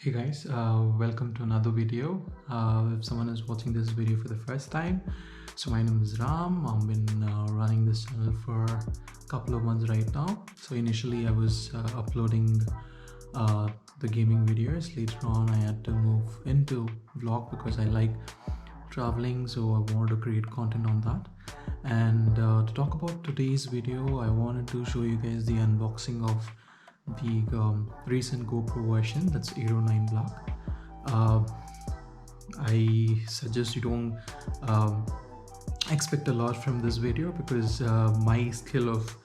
Hey guys, welcome to another video. If someone is watching this video for the first time, so my name is Ram. I've been running this channel for a couple of months right now. So initially I was uploading uh, the gaming videos. Later on I had to move into vlog because I like traveling, so I wanted to create content on that. And to talk about today's video, I wanted to show you guys the unboxing of the recent GoPro version, that's Hero 9 Black. uh, I suggest you don't um, expect a lot from this video because my skill of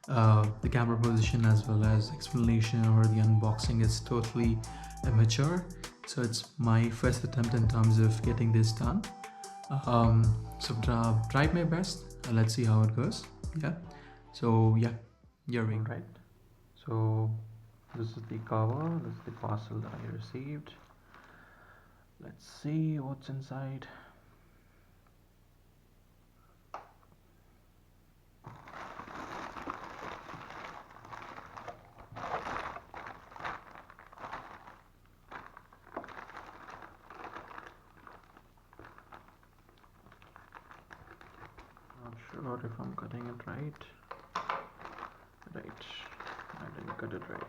the camera position as well as explanation or the unboxing is totally amateur, so it's my first attempt in terms of getting this done. So tried my best. Let's see how it goes. Yeah, so yeah, you're right. So this is the cover, this is the parcel that I received. Let's see what's inside. Not sure if I'm cutting it right. Right, I didn't cut it right.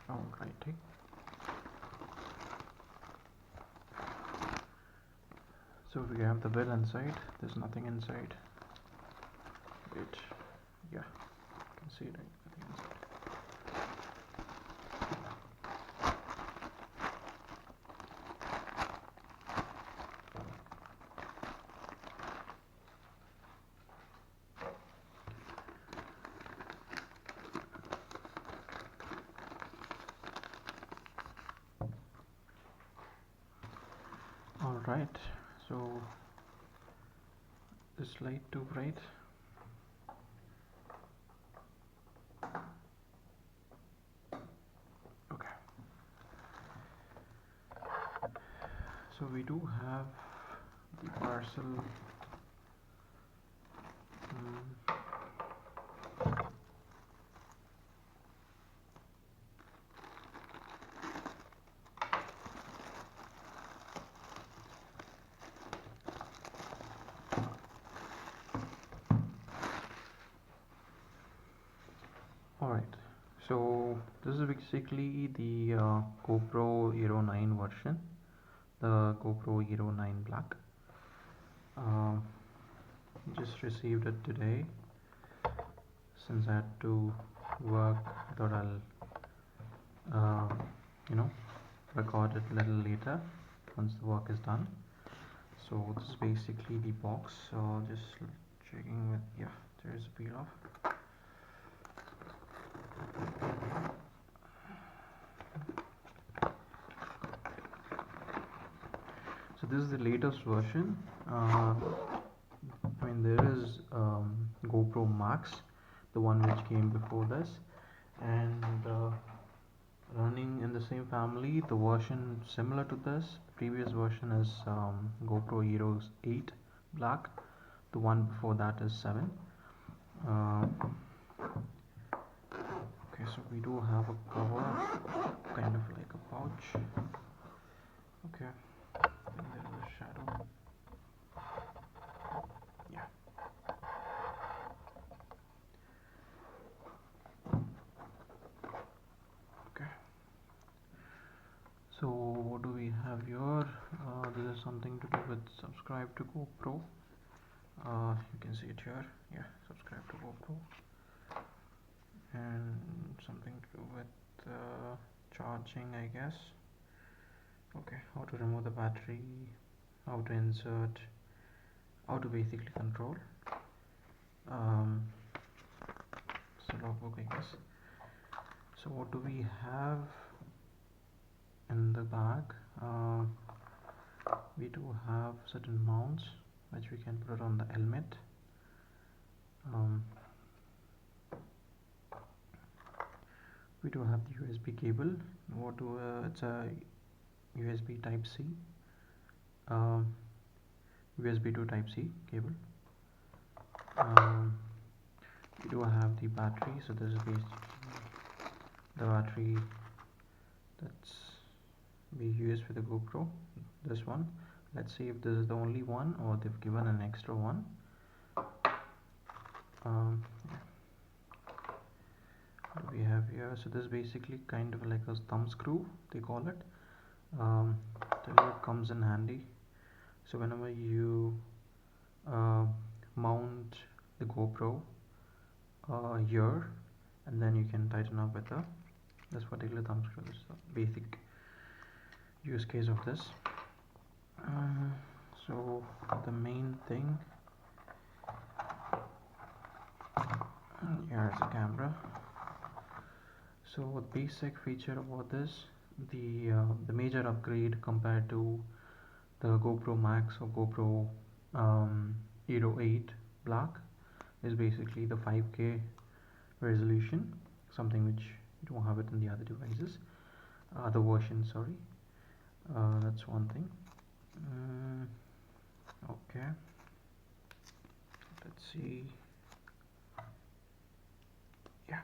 Alrighty. So we have the bill inside. There's nothing inside. Wait, yeah, you can see it. Nothing inside. Alright, so this light too bright. Okay. So we do have the parcel. Alright, so this is basically the GoPro Hero 9 version, the GoPro Hero 9 Black. Just received it today. Since I had to work, I thought I'll record it a little later once the work is done. So this is basically the box. So just checking with, yeah, there's a peel off. So this is the latest version. I mean, there is GoPro Max, the one which came before this, and running in the same family, the version similar to this, the previous version is GoPro Hero 8 Black. The one before that is 7. Okay, so we do have a cover, kind of like a pouch. Okay, and there is a shadow. Yeah. Okay. So what do we have here? This is something to do with subscribe to GoPro. You can see it here. Yeah, subscribe to GoPro. And something to do with charging, I guess. Okay, how to remove the battery, how to insert, how to basically control. It's a logbook, I guess. So what do we have in the bag? We do have certain mounts which we can put on the helmet. We do have the USB cable. It's a USB type C. USB to type C cable. We do have the battery, so this is basically the battery that's be used for the GoPro, this one. Let's see if this is the only one or they've given an extra one. Yeah. What do we have here? So this is basically kind of like a thumb screw, they call it. Tell you it comes in handy. So whenever you mount the GoPro here, and then you can tighten up with this particular thumb screw. This is the basic use case of this. So the main thing, here is the camera. So the basic feature about this, the major upgrade compared to the GoPro Max or GoPro Hero 8 Black is basically the 5K resolution, something which you don't have it in the other devices, other version, sorry. That's one thing. Okay, let's see. Yeah.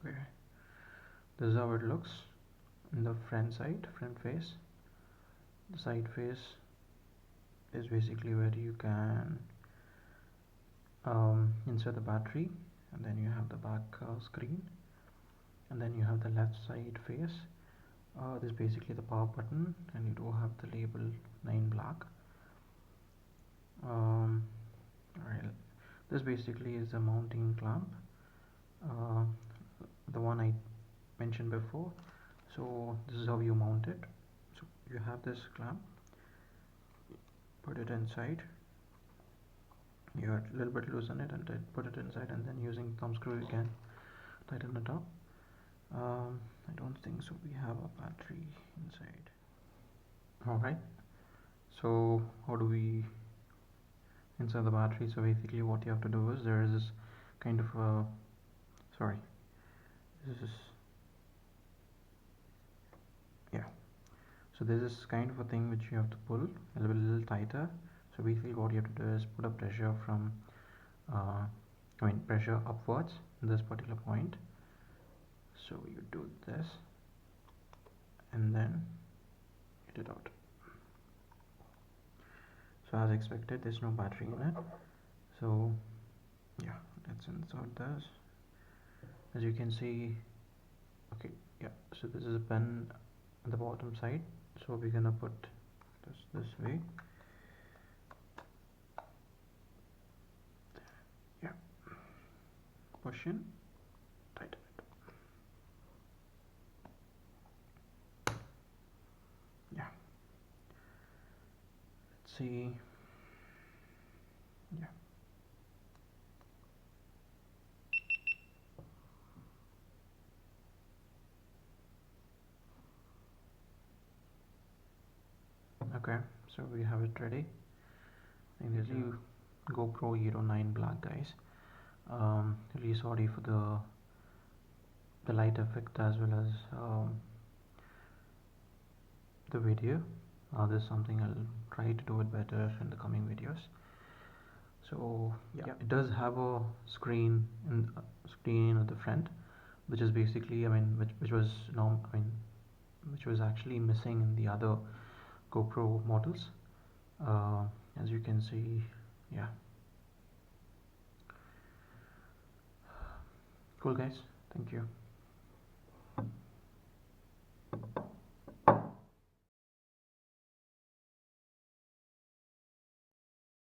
Okay, this is how it looks in the front face. The side face is basically where you can insert the battery, and then you have the back screen, and then you have the left side face. This is basically the power button, and you do have the label 9 Black. Alright, this basically is a mounting clamp, the one I mentioned before. So this is how you mount it. So you have this clamp, put it inside, you a little bit loosen it and then put it inside, and then using thumb screw you can tighten it up. I don't think so we have a battery inside. Alright, so how do we insert the battery? So basically what you have to do is, there is this kind of so there's this kind of a thing which you have to pull a little tighter. So basically what you have to do is put a pressure from pressure upwards in this particular point. So you do this and then get it out. So as expected, there's no battery in it. So yeah, let's insert this. As you can see, okay, yeah, so this is a pen on the bottom side, so we're gonna put this way. Yeah, push in, tighten it. Yeah, let's see. Yeah, okay, so we have it ready. And there's a GoPro Hero 9 Black, guys. Really sorry for the light effect as well as the video. This is something I'll try to do it better in the coming videos. So yeah, it does have a screen at the front, which is basically, which was actually missing in the other GoPro models. As you can see, yeah. Cool, guys. Thank you.